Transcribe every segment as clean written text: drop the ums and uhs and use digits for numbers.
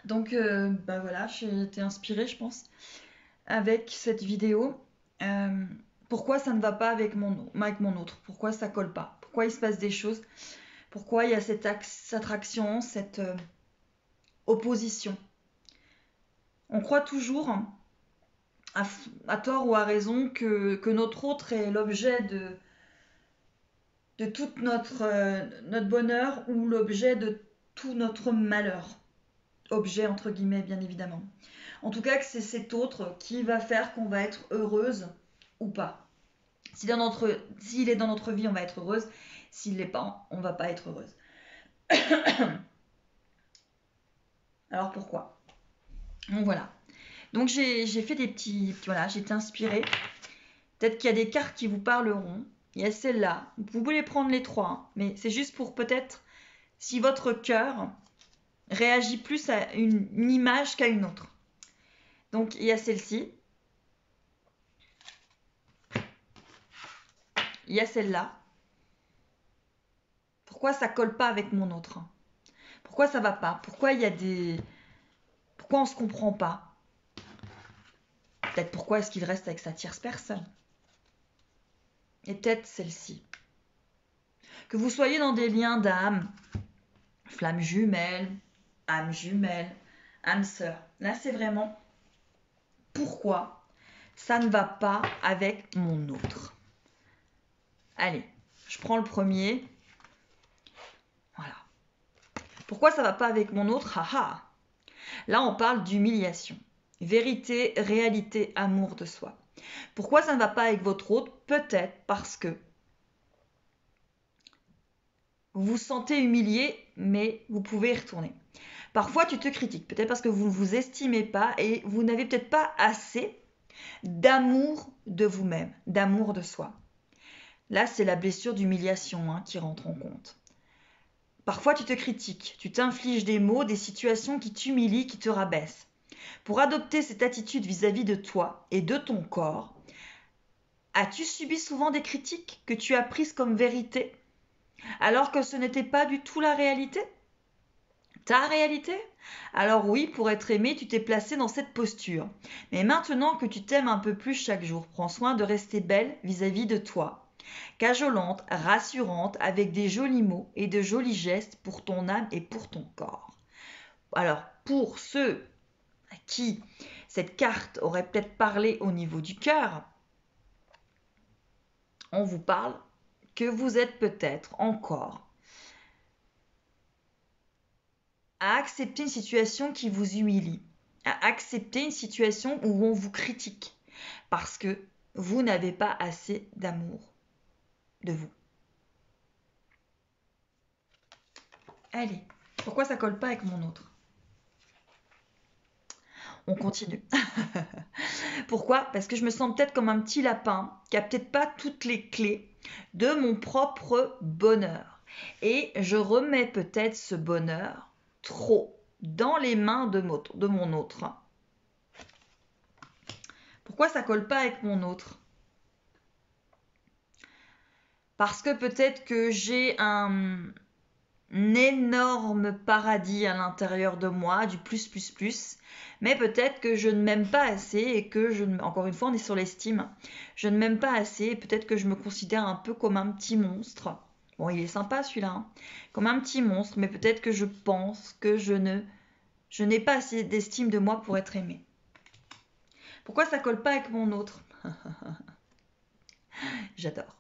Donc, bah voilà, j'ai été inspirée, je pense, avec cette vidéo. Euh, Pourquoi ça ne va pas avec mon autre? Pourquoi ça colle pas? Pourquoi il se passe des choses? Pourquoi il y a cette attraction, cette opposition? On croit toujours, à tort ou à raison, que notre autre est l'objet de tout notre bonheur ou l'objet de tout notre malheur. Objet entre guillemets, bien évidemment. En tout cas, que c'est cet autre qui va faire qu'on va être heureuse ou pas. S'il est dans notre vie, on va être heureuse. S'il l'est pas, on va pas être heureuse. Alors pourquoi? Donc voilà. Donc j'ai fait des voilà, j'ai été inspirée. Peut-être qu'il y a des cartes qui vous parleront. Il y a celle-là. Vous pouvez prendre les trois, hein, mais c'est juste pour peut-être si votre cœur réagit plus à une image qu'à une autre. Donc il y a celle-ci. Il y a celle-là. Pourquoi ça colle pas avec mon autre? Pourquoi ça va pas? Pourquoi il y a des... Pourquoi on se comprend pas? Peut-être pourquoi est-ce qu'il reste avec sa tierce personne? Et peut-être celle-ci. Que vous soyez dans des liens d'âme, flamme jumelle, âme sœur. Là, c'est vraiment pourquoi ça ne va pas avec mon autre. Allez, je prends le premier. Voilà. Pourquoi ça va pas avec mon autre? Haha. Là, on parle d'humiliation. Vérité, réalité, amour de soi. Pourquoi ça ne va pas avec votre autre? Peut-être parce que vous vous sentez humilié, mais vous pouvez y retourner. Parfois, tu te critiques, peut-être parce que vous ne vous estimez pas et vous n'avez peut-être pas assez d'amour de vous-même, d'amour de soi. Là, c'est la blessure d'humiliation qui rentre en compte. Parfois, tu te critiques, tu t'infliges des mots, des situations qui t'humilient, qui te rabaissent. Pour adopter cette attitude vis-à-vis de toi et de ton corps, as-tu subi souvent des critiques que tu as prises comme vérité, alors que ce n'était pas du tout la réalité? Ta réalité? Alors oui, pour être aimé, tu t'es placé dans cette posture. Mais maintenant que tu t'aimes un peu plus chaque jour, prends soin de rester belle vis-à-vis de toi. Cajolante, rassurante, avec des jolis mots et de jolis gestes pour ton âme et pour ton corps. Alors, pour ceux à qui cette carte aurait peut-être parlé au niveau du cœur, on vous parle que vous êtes peut-être encore à accepter une situation qui vous humilie, à accepter une situation où on vous critique, parce que vous n'avez pas assez d'amour de vous. Allez, pourquoi ça colle pas avec mon autre? On continue. Pourquoi? Parce que je me sens peut-être comme un petit lapin qui a peut-être pas toutes les clés de mon propre bonheur. Et je remets peut-être ce bonheur trop dans les mains de mon autre. Pourquoi ça colle pas avec mon autre? Parce que peut-être que j'ai un énorme paradis à l'intérieur de moi, du plus, mais peut-être que je ne m'aime pas assez et que encore une fois, on est sur l'estime. Je ne m'aime pas assez et peut-être que je me considère un peu comme un petit monstre. Bon, il est sympa celui-là, hein. Comme un petit monstre, mais peut-être que je pense que je n'ai pas assez d'estime de moi pour être aimée. Pourquoi ça colle pas avec mon autre? J'adore.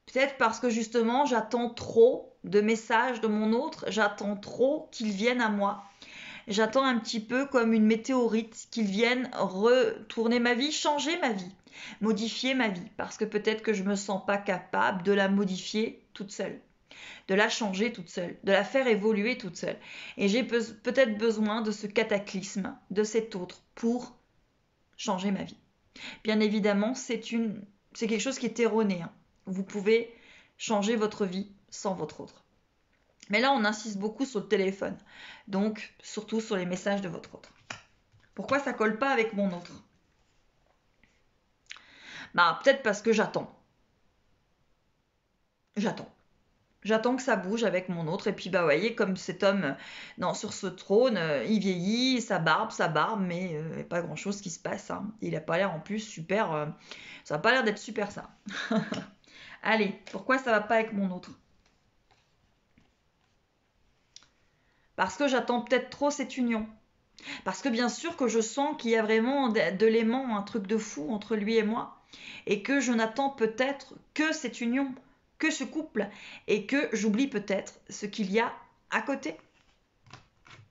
Peut-être parce que justement, j'attends trop de messages de mon autre, j'attends trop qu'ils viennent à moi. J'attends un petit peu comme une météorite qu'ils viennent retourner ma vie, changer ma vie, modifier ma vie, parce que peut-être que je ne me sens pas capable de la modifier toute seule, de la changer toute seule, de la faire évoluer toute seule. Et j'ai peut-être besoin de ce cataclysme, de cet autre, pour changer ma vie. Bien évidemment, c'est quelque chose qui est erroné, hein. Vous pouvez changer votre vie sans votre autre. Mais là, on insiste beaucoup sur le téléphone. Donc, surtout sur les messages de votre autre. Pourquoi ça colle pas avec mon autre? Bah, peut-être parce que j'attends. J'attends. J'attends que ça bouge avec mon autre. Et puis, bah, vous voyez, comme cet homme sur ce trône, il vieillit, ça barbe, mais il n'y a pas grand-chose qui se passe. Hein. Il n'a pas l'air en plus super... ça n'a pas l'air d'être super ça. Allez, pourquoi ça va pas avec mon autre? Parce que j'attends peut-être trop cette union. Parce que bien sûr que je sens qu'il y a vraiment de l'aimant, un truc de fou entre lui et moi. Et que je n'attends peut-être que cette union, que ce couple. Et que j'oublie peut-être ce qu'il y a à côté.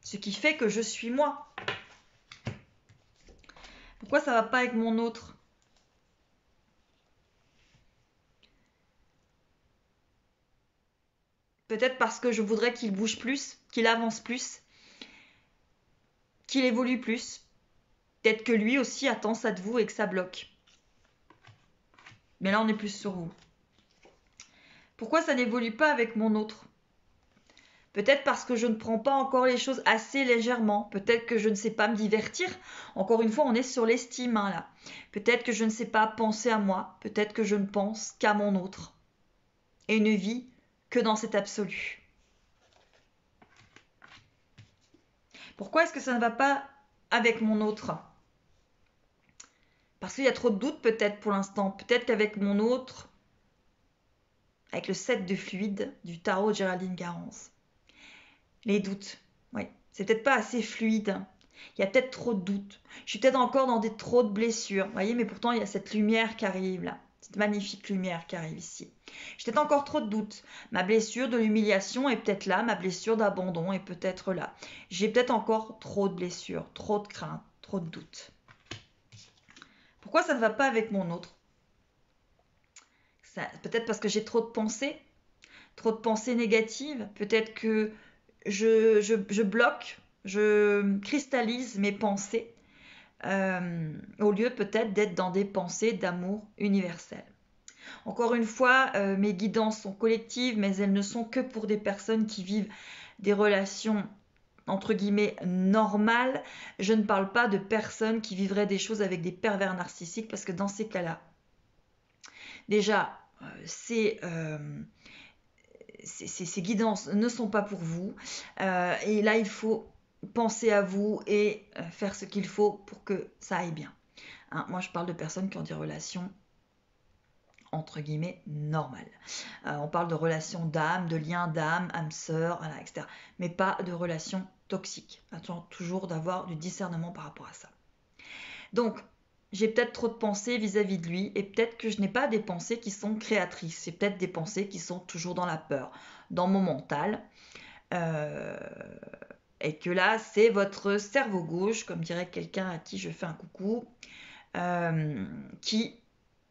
Ce qui fait que je suis moi. Pourquoi ça va pas avec mon autre? Peut-être parce que je voudrais qu'il bouge plus, qu'il avance plus, qu'il évolue plus. Peut-être que lui aussi attend ça de vous et que ça bloque. Mais là, on est plus sur vous. Pourquoi ça n'évolue pas avec mon autre? Peut-être parce que je ne prends pas encore les choses assez légèrement. Peut-être que je ne sais pas me divertir. Encore une fois, on est sur l'estime hein, là. Peut-être que je ne sais pas penser à moi. Peut-être que je ne pense qu'à mon autre. Et ne vis que dans cet absolu. Pourquoi est-ce que ça ne va pas avec mon autre? Parce qu'il y a trop de doutes peut-être pour l'instant. Peut-être qu'avec mon autre, avec le 7 de fluide du tarot de Géraldine Garance, les doutes, oui, c'est peut-être pas assez fluide. Il y a peut-être trop de doutes. Je suis peut-être encore dans trop de blessures. Vous voyez, mais pourtant, il y a cette lumière qui arrive là. Cette magnifique lumière qui arrive ici. J'ai peut-être encore trop de doutes. Ma blessure de l'humiliation est peut-être là. Ma blessure d'abandon est peut-être là. J'ai peut-être encore trop de blessures, trop de craintes, trop de doutes. Pourquoi ça ne va pas avec mon autre? Peut-être parce que j'ai trop de pensées négatives. Peut-être que je bloque, je cristallise mes pensées au lieu peut-être d'être dans des pensées d'amour universel. Encore une fois, mes guidances sont collectives, mais elles ne sont que pour des personnes qui vivent des relations entre guillemets normales. Je ne parle pas de personnes qui vivraient des choses avec des pervers narcissiques, parce que dans ces cas-là, déjà, ces guidances ne sont pas pour vous. Et là, il faut penser à vous et faire ce qu'il faut pour que ça aille bien. Hein, moi, je parle de personnes qui ont des relations entre guillemets normales. On parle de relations d'âme, de liens d'âme, âme sœur, voilà, etc. Mais pas de relations toxiques. Attends toujours d'avoir du discernement par rapport à ça. Donc, j'ai peut-être trop de pensées vis-à-vis de lui et peut-être que je n'ai pas des pensées qui sont créatrices. C'est peut-être des pensées qui sont toujours dans la peur, dans mon mental. Et que là, c'est votre cerveau gauche, comme dirait quelqu'un à qui je fais un coucou, qui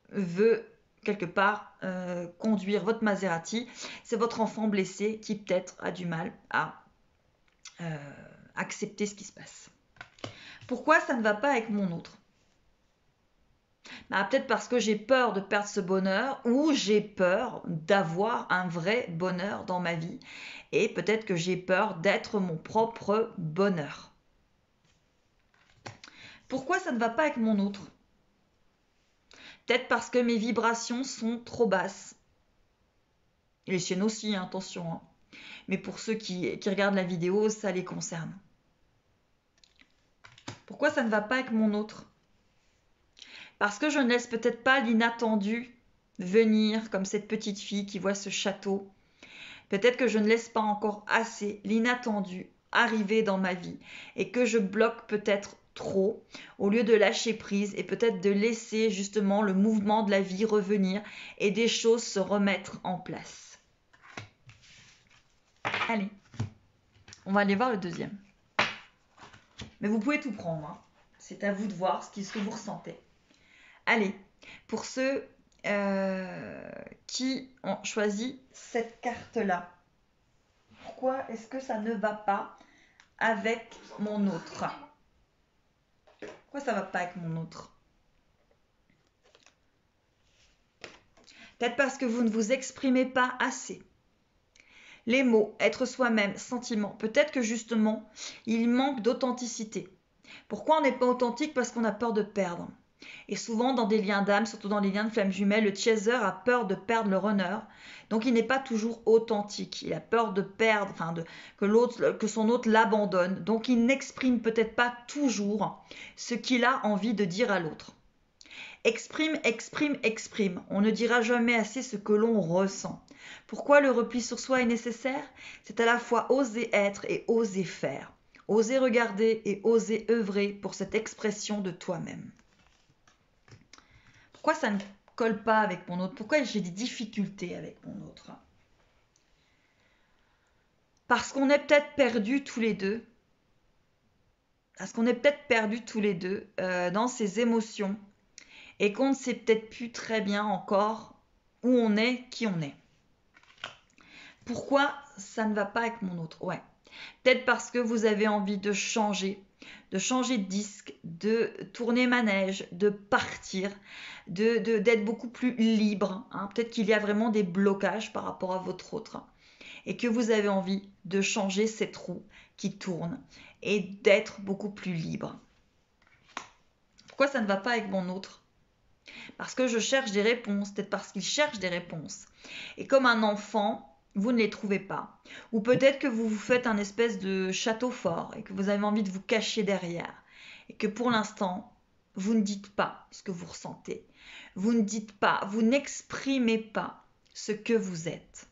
veut quelque part conduire votre Maserati. C'est votre enfant blessé qui peut-être a du mal à accepter ce qui se passe. Pourquoi ça ne va pas avec mon autre? Peut-être parce que j'ai peur de perdre ce bonheur ou j'ai peur d'avoir un vrai bonheur dans ma vie. Et peut-être que j'ai peur d'être mon propre bonheur. Pourquoi ça ne va pas avec mon autre? Peut-être parce que mes vibrations sont trop basses. Et les siennes aussi, hein, attention. Hein. Mais pour ceux qui regardent la vidéo, ça les concerne. Pourquoi ça ne va pas avec mon autre? Parce que je ne laisse peut-être pas l'inattendu venir comme cette petite fille qui voit ce château. Peut-être que je ne laisse pas encore assez l'inattendu arriver dans ma vie et que je bloque peut-être trop au lieu de lâcher prise et peut-être de laisser justement le mouvement de la vie revenir et des choses se remettre en place. Allez, on va aller voir le deuxième. Mais vous pouvez tout prendre, hein. C'est à vous de voir ce que vous ressentez. Allez, pour ceux qui ont choisi cette carte-là, pourquoi est-ce que ça ne va pas avec mon autre? Pourquoi ça ne va pas avec mon autre? Peut-être parce que vous ne vous exprimez pas assez. Les mots, être soi-même, sentiment. Peut-être que justement, il manque d'authenticité. Pourquoi on n'est pas authentique? Parce qu'on a peur de perdre. Et souvent dans des liens d'âme, surtout dans les liens de flammes jumelles, le chaser a peur de perdre le runner. Donc il n'est pas toujours authentique. Il a peur de perdre, que son hôte l'abandonne. Donc il n'exprime peut-être pas toujours ce qu'il a envie de dire à l'autre. Exprime, exprime, exprime. On ne dira jamais assez ce que l'on ressent. Pourquoi le repli sur soi est nécessaire? C'est à la fois oser être et oser faire. Oser regarder et oser œuvrer pour cette expression de toi-même. Pourquoi ça ne colle pas avec mon autre? Pourquoi j'ai des difficultés avec mon autre? Parce qu'on est peut-être perdus tous les deux. Dans ces émotions et qu'on ne sait peut-être plus très bien encore où on est, qui on est. Pourquoi ça ne va pas avec mon autre? Ouais. Peut-être parce que vous avez envie de changer de disque, de tourner manège, de partir, d'être beaucoup plus libre. Hein. Peut-être qu'il y a vraiment des blocages par rapport à votre autre et que vous avez envie de changer cette roue qui tourne et d'être beaucoup plus libre. Pourquoi ça ne va pas avec mon autre? Parce que je cherche des réponses, peut-être parce qu'il cherche des réponses. Et comme un enfant, vous ne les trouvez pas. Ou peut-être que vous vous faites un espèce de château fort et que vous avez envie de vous cacher derrière. Et que pour l'instant, vous ne dites pas ce que vous ressentez. Vous ne dites pas, vous n'exprimez pas ce que vous êtes.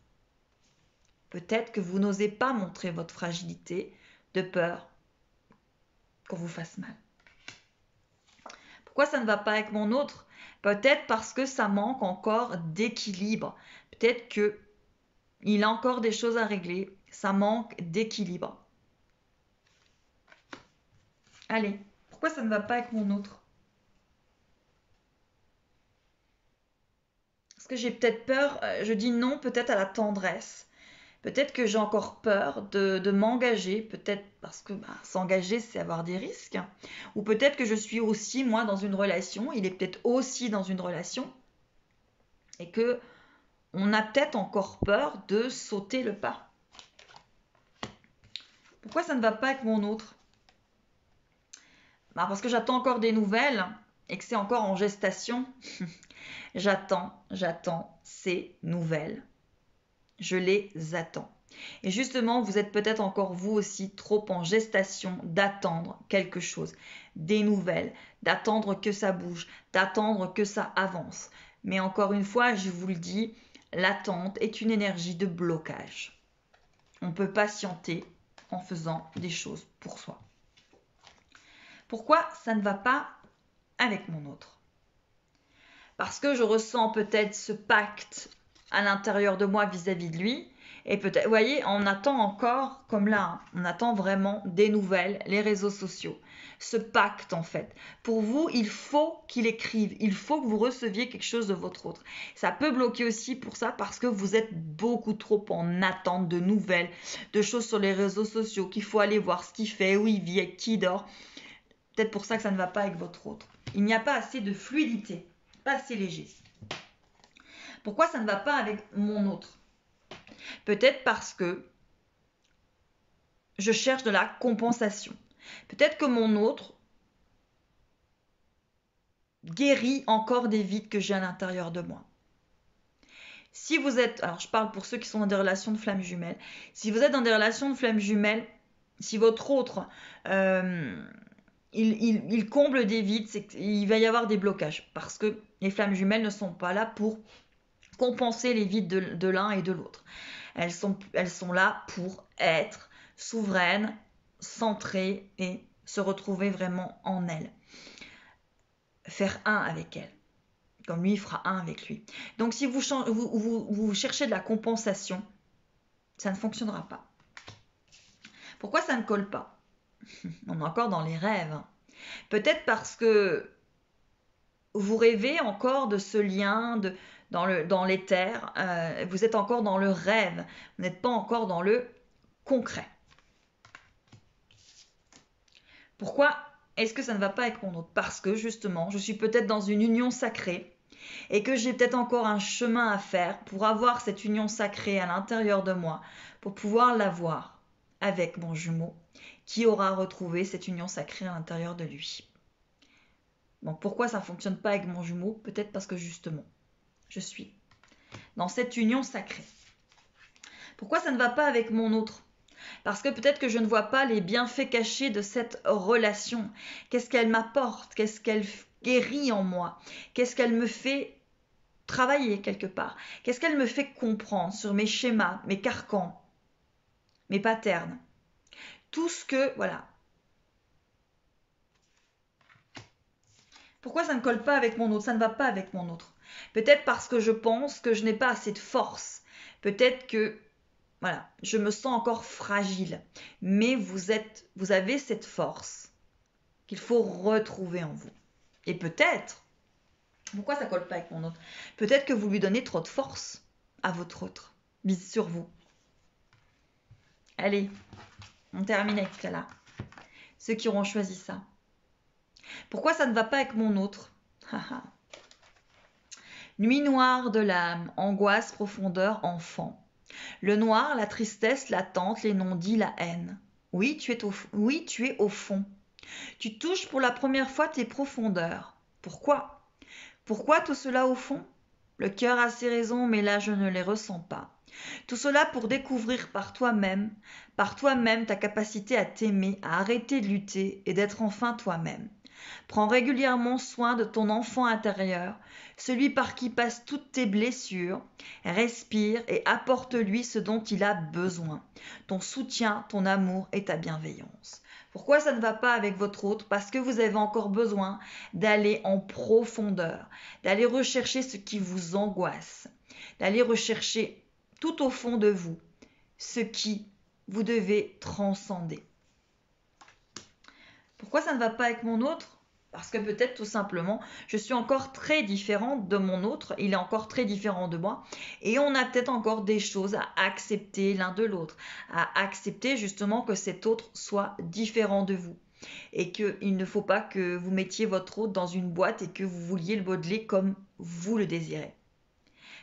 Peut-être que vous n'osez pas montrer votre fragilité de peur qu'on vous fasse mal. Pourquoi ça ne va pas avec mon autre? Peut-être parce que ça manque encore d'équilibre. Peut-être que il a encore des choses à régler. Ça manque d'équilibre. Allez, pourquoi ça ne va pas avec mon autre? Parce que j'ai peut-être peur, je dis non peut-être à la tendresse. Peut-être que j'ai encore peur de m'engager, peut-être parce que s'engager, c'est avoir des risques. Ou peut-être que je suis aussi, moi, dans une relation, il est peut-être aussi dans une relation, et que on a peut-être encore peur de sauter le pas. Pourquoi ça ne va pas avec mon autre? Parce que j'attends encore des nouvelles et que c'est encore en gestation. J'attends ces nouvelles. Je les attends. Et justement, vous êtes peut-être encore vous aussi trop en gestation d'attendre quelque chose, des nouvelles, d'attendre que ça bouge, d'attendre que ça avance. Mais encore une fois, je vous le dis, l'attente est une énergie de blocage. On peut patienter en faisant des choses pour soi. Pourquoi ça ne va pas avec mon autre? Parce que je ressens peut-être ce pacte à l'intérieur de moi vis-à-vis de lui. Et peut-être, vous voyez, on attend encore, comme là, on attend vraiment des nouvelles, les réseaux sociaux. Ce pacte, en fait. Pour vous, il faut qu'il écrive. Il faut que vous receviez quelque chose de votre autre. Ça peut bloquer aussi pour ça parce que vous êtes beaucoup trop en attente de nouvelles, de choses sur les réseaux sociaux, qu'il faut aller voir ce qu'il fait, où il vit, avec qui il dort. Peut-être pour ça que ça ne va pas avec votre autre. Il n'y a pas assez de fluidité, pas assez léger. Pourquoi ça ne va pas avec mon autre? Peut-être parce que je cherche de la compensation. Peut-être que mon autre guérit encore des vides que j'ai à l'intérieur de moi. Si vous êtes, alors je parle pour ceux qui sont dans des relations de flammes jumelles, si vous êtes dans des relations de flammes jumelles, si votre autre, il comble des vides, c'est qu'il va y avoir des blocages parce que les flammes jumelles ne sont pas là pour compenser les vides de l'un et de l'autre. Elles sont là pour être souveraines, centrées et se retrouver vraiment en elles. Faire un avec elles. Comme lui, il fera un avec lui. Donc si vous cherchez de la compensation, ça ne fonctionnera pas. Pourquoi ça ne colle pas? On est encore dans les rêves. Peut-être parce que vous rêvez encore de ce lien dans l'éther. Vous êtes encore dans le rêve. Vous n'êtes pas encore dans le concret. Pourquoi est-ce que ça ne va pas avec mon autre? Parce que justement, je suis peut-être dans une union sacrée et que j'ai peut-être encore un chemin à faire pour avoir cette union sacrée à l'intérieur de moi, pour pouvoir l'avoir avec mon jumeau qui aura retrouvé cette union sacrée à l'intérieur de lui. Donc pourquoi ça ne fonctionne pas avec mon jumeau? Peut-être parce que justement, je suis dans cette union sacrée. Pourquoi ça ne va pas avec mon autre? Parce que peut-être que je ne vois pas les bienfaits cachés de cette relation. Qu'est-ce qu'elle m'apporte? Qu'est-ce qu'elle guérit en moi? Qu'est-ce qu'elle me fait travailler quelque part? Qu'est-ce qu'elle me fait comprendre sur mes schémas, mes carcans, mes patterns? Tout ce que, voilà. Pourquoi ça ne colle pas avec mon autre? Ça ne va pas avec mon autre. Peut-être parce que je pense que je n'ai pas assez de force. Peut-être que, voilà, je me sens encore fragile. Mais vous avez cette force qu'il faut retrouver en vous. Et peut-être, pourquoi ça ne colle pas avec mon autre? Peut-être que vous lui donnez trop de force à votre autre. Mise sur vous. Allez, on termine avec cela. Ceux qui auront choisi ça. Pourquoi ça ne va pas avec mon autre? Nuit noire de l'âme, angoisse, profondeur, enfant. Le noir, la tristesse, l'attente, les non-dits, la haine. Oui, tu es au fond. Tu touches pour la première fois tes profondeurs. Pourquoi? Pourquoi tout cela au fond? Le cœur a ses raisons, mais là je ne les ressens pas. Tout cela pour découvrir par toi-même ta capacité à t'aimer, à arrêter de lutter et d'être enfin toi-même. Prends régulièrement soin de ton enfant intérieur, celui par qui passent toutes tes blessures. Respire et apporte-lui ce dont il a besoin. Ton soutien, ton amour et ta bienveillance. Pourquoi ça ne va pas avec votre autre? Parce que vous avez encore besoin d'aller en profondeur, d'aller rechercher ce qui vous angoisse, d'aller rechercher tout au fond de vous ce qui vous devez transcender. Pourquoi ça ne va pas avec mon autre? Parce que peut-être tout simplement, je suis encore très différente de mon autre, il est encore très différent de moi, et on a peut-être encore des choses à accepter l'un de l'autre, à accepter justement que cet autre soit différent de vous, et qu'il ne faut pas que vous mettiez votre autre dans une boîte et que vous vouliez le modeler comme vous le désirez.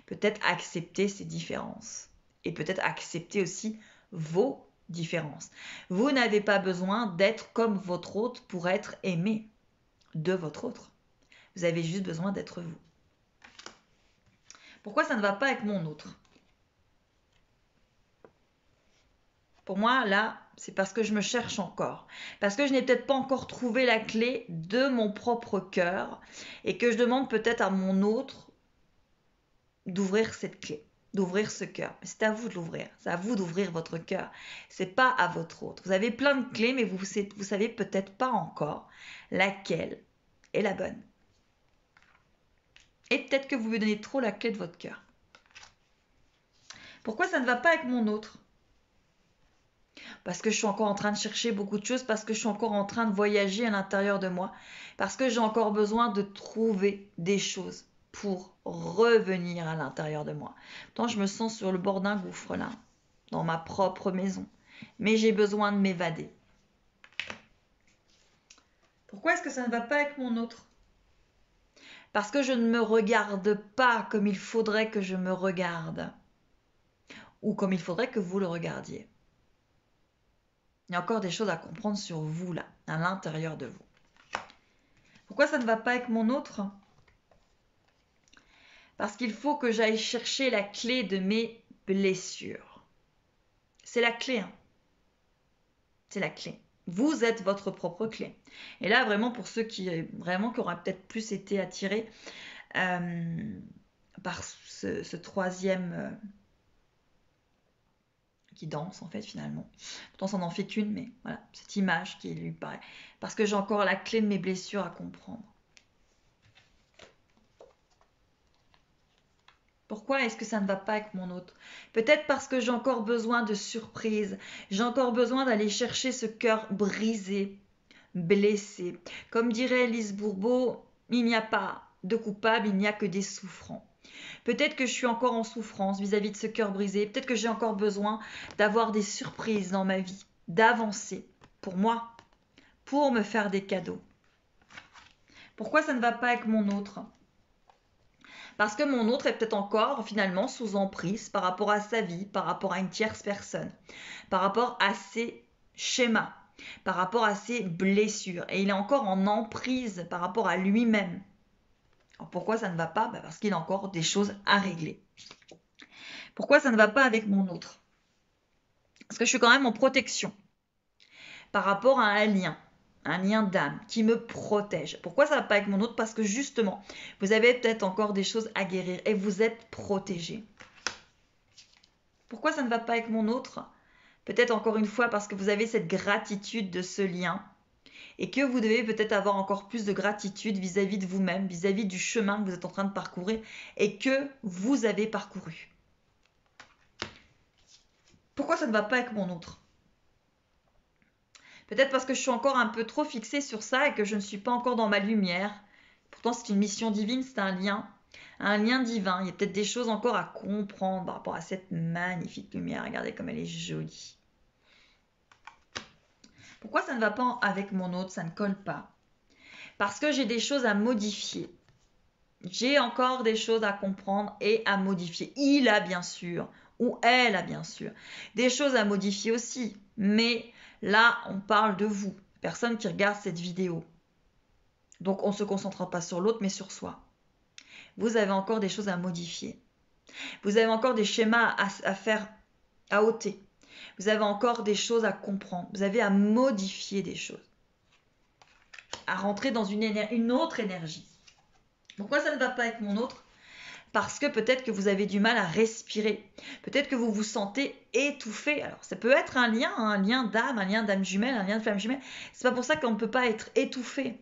Peut-être accepter ces différences, et peut-être accepter aussi vos différences. Vous n'avez pas besoin d'être comme votre autre pour être aimé de votre autre. Vous avez juste besoin d'être vous. Pourquoi ça ne va pas avec mon autre? Pour moi, là, c'est parce que je me cherche encore. Parce que je n'ai peut-être pas encore trouvé la clé de mon propre cœur et que je demande peut-être à mon autre d'ouvrir cette clé, d'ouvrir ce cœur. C'est à vous de l'ouvrir. C'est à vous d'ouvrir votre cœur. C'est pas à votre autre. Vous avez plein de clés, mais vous savez peut-être pas encore laquelle est la bonne. Et peut-être que vous lui donnez trop la clé de votre cœur. Pourquoi ça ne va pas avec mon autre? Parce que je suis encore en train de chercher beaucoup de choses, parce que je suis encore en train de voyager à l'intérieur de moi, parce que j'ai encore besoin de trouver des choses pour revenir à l'intérieur de moi. Pourtant, je me sens sur le bord d'un gouffre là, dans ma propre maison, mais j'ai besoin de m'évader. Pourquoi est-ce que ça ne va pas avec mon autre? Parce que je ne me regarde pas comme il faudrait que je me regarde, ou comme il faudrait que vous le regardiez. Il y a encore des choses à comprendre sur vous, là, à l'intérieur de vous. Pourquoi ça ne va pas avec mon autre? Parce qu'il faut que j'aille chercher la clé de mes blessures. C'est la clé, hein. C'est la clé. Vous êtes votre propre clé. Et là, vraiment, pour ceux qui auraient peut-être plus été attirés par ce troisième... qui danse en fait finalement. Pourtant ça n'en fait qu'une, mais voilà, cette image qui lui paraît. Parce que j'ai encore la clé de mes blessures à comprendre. Pourquoi est-ce que ça ne va pas avec mon autre? Peut-être parce que j'ai encore besoin de surprises. J'ai encore besoin d'aller chercher ce cœur brisé, blessé. Comme dirait Lise Bourbeau, il n'y a pas de coupable, il n'y a que des souffrants. Peut-être que je suis encore en souffrance vis-à-vis de ce cœur brisé. Peut-être que j'ai encore besoin d'avoir des surprises dans ma vie, d'avancer pour moi, pour me faire des cadeaux. Pourquoi ça ne va pas avec mon autre? Parce que mon autre est peut-être encore finalement sous emprise par rapport à sa vie, par rapport à une tierce personne, par rapport à ses schémas, par rapport à ses blessures. Et il est encore en emprise par rapport à lui-même. Alors pourquoi ça ne va pas? Parce qu'il a encore des choses à régler. Pourquoi ça ne va pas avec mon autre? Parce que je suis quand même en protection par rapport à un lien d'âme qui me protège. Pourquoi ça ne va pas avec mon autre? Parce que justement, vous avez peut-être encore des choses à guérir et vous êtes protégé. Pourquoi ça ne va pas avec mon autre? Peut-être encore une fois parce que vous avez cette gratitude de ce lien et que vous devez peut-être avoir encore plus de gratitude vis-à-vis de vous-même, vis-à-vis du chemin que vous êtes en train de parcourir et que vous avez parcouru. Pourquoi ça ne va pas avec mon autre? Peut-être parce que je suis encore un peu trop fixée sur ça et que je ne suis pas encore dans ma lumière. Pourtant, c'est une mission divine, c'est un lien divin. Il y a peut-être des choses encore à comprendre par rapport à cette magnifique lumière. Regardez comme elle est jolie. Pourquoi ça ne va pas avec mon autre? Ça ne colle pas. Parce que j'ai des choses à modifier. J'ai encore des choses à comprendre et à modifier. Il a bien sûr, ou elle a bien sûr, des choses à modifier aussi. Mais là, on parle de vous, personne qui regarde cette vidéo. Donc, on ne se concentre pas sur l'autre, mais sur soi. Vous avez encore des choses à modifier. Vous avez encore des schémas à faire, à ôter. Vous avez encore des choses à comprendre. Vous avez à modifier des choses. À rentrer dans une autre énergie. Pourquoi ça ne va pas avec mon autre? Parce que peut-être que vous avez du mal à respirer. Peut-être que vous vous sentez étouffé. Alors, ça peut être un lien d'âme jumelle, un lien de flamme jumelle. C'est pas pour ça qu'on ne peut pas être étouffé.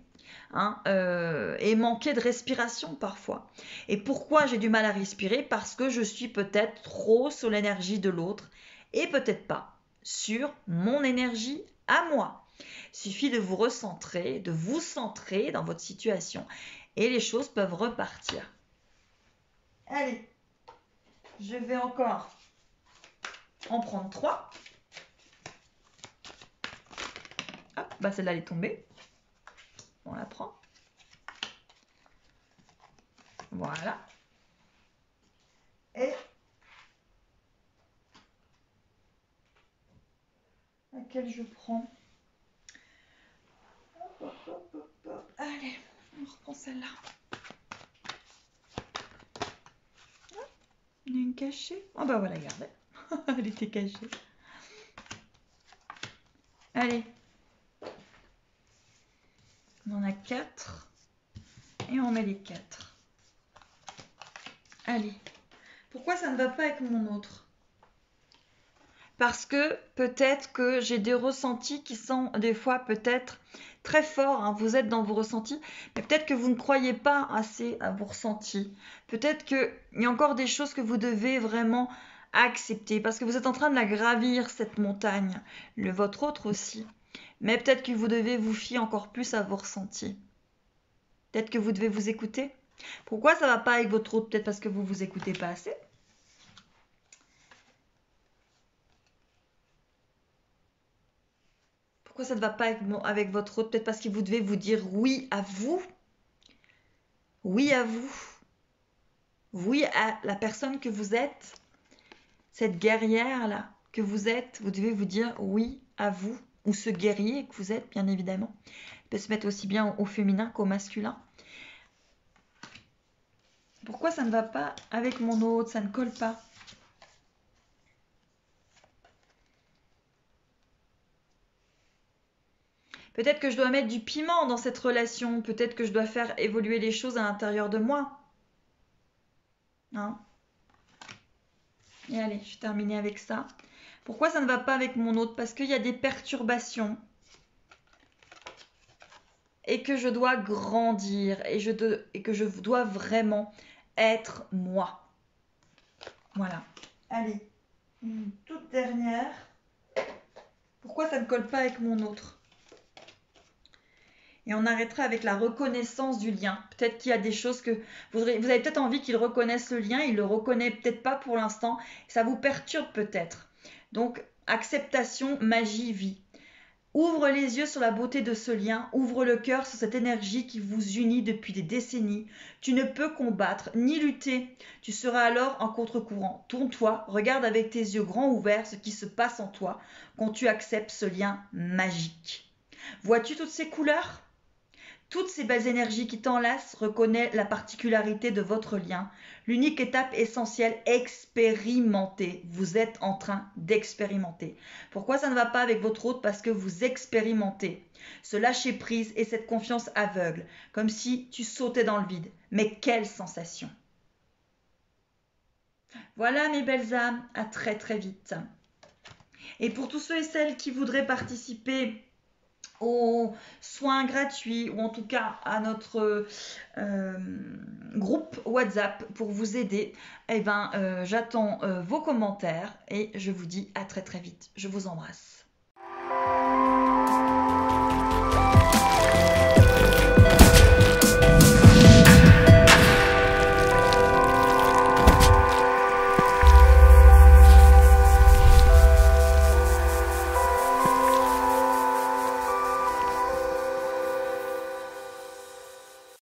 Et manquer de respiration parfois. Et pourquoi j'ai du mal à respirer? Parce que je suis peut-être trop sur l'énergie de l'autre et peut-être pas sur mon énergie à moi. Il suffit de vous recentrer, de vous centrer dans votre situation et les choses peuvent repartir. Allez, je vais encore en prendre 3. Hop, celle-là elle est tombée. On la prend. Voilà. Et laquelle je prends? Hop. Allez, on reprend celle-là. Il y en a une cachée. Ah voilà, regardez. Elle était cachée. Allez. On en a 4. Et on met les 4. Allez. Pourquoi ça ne va pas avec mon autre? Parce que peut-être que j'ai des ressentis qui sont des fois peut-être très forts. Vous êtes dans vos ressentis, mais peut-être que vous ne croyez pas assez à vos ressentis. Peut-être qu'il y a encore des choses que vous devez vraiment accepter parce que vous êtes en train de la gravir, cette montagne. Votre autre aussi. Mais peut-être que vous devez vous fier encore plus à vos ressentis. Peut-être que vous devez vous écouter. Pourquoi ça ne va pas avec votre autre? Peut-être parce que vous ne vous écoutez pas assez. Pourquoi ça ne va pas avec votre autre? Peut-être parce que vous devez vous dire oui à vous. Oui à vous. Oui à la personne que vous êtes. Cette guerrière-là que vous êtes. Vous devez vous dire oui à vous. Ou ce guerrier que vous êtes, bien évidemment. Il peut se mettre aussi bien au féminin qu'au masculin. Pourquoi ça ne va pas avec mon autre? Ça ne colle pas. Peut-être que je dois mettre du piment dans cette relation. Peut-être que je dois faire évoluer les choses à l'intérieur de moi. Et allez, je vais terminer avec ça. Pourquoi ça ne va pas avec mon autre? Parce qu'il y a des perturbations. Et que je dois grandir. Et que je dois vraiment être moi. Voilà. Allez, une toute dernière. Pourquoi ça ne colle pas avec mon autre? Et on arrêtera avec la reconnaissance du lien. Peut-être qu'il y a des choses que vous avez peut-être envie qu'il reconnaisse le lien. Il ne le reconnaît peut-être pas pour l'instant. Ça vous perturbe peut-être. Donc, acceptation, magie, vie. Ouvre les yeux sur la beauté de ce lien, ouvre le cœur sur cette énergie qui vous unit depuis des décennies. Tu ne peux combattre ni lutter, tu seras alors en contre-courant. Tourne-toi, regarde avec tes yeux grands ouverts ce qui se passe en toi quand tu acceptes ce lien magique. Vois-tu toutes ces couleurs ? Toutes ces belles énergies qui t'enlacent, reconnais la particularité de votre lien. L'unique étape essentielle, expérimenter. Vous êtes en train d'expérimenter. Pourquoi ça ne va pas avec votre autre ? Parce que vous expérimentez. Ce lâcher prise et cette confiance aveugle, comme si tu sautais dans le vide. Mais quelle sensation! Voilà mes belles âmes, à très très vite. Et pour tous ceux et celles qui voudraient participer aux soins gratuits ou en tout cas à notre groupe WhatsApp pour vous aider, eh ben, j'attends vos commentaires et je vous dis à très très vite. Je vous embrasse.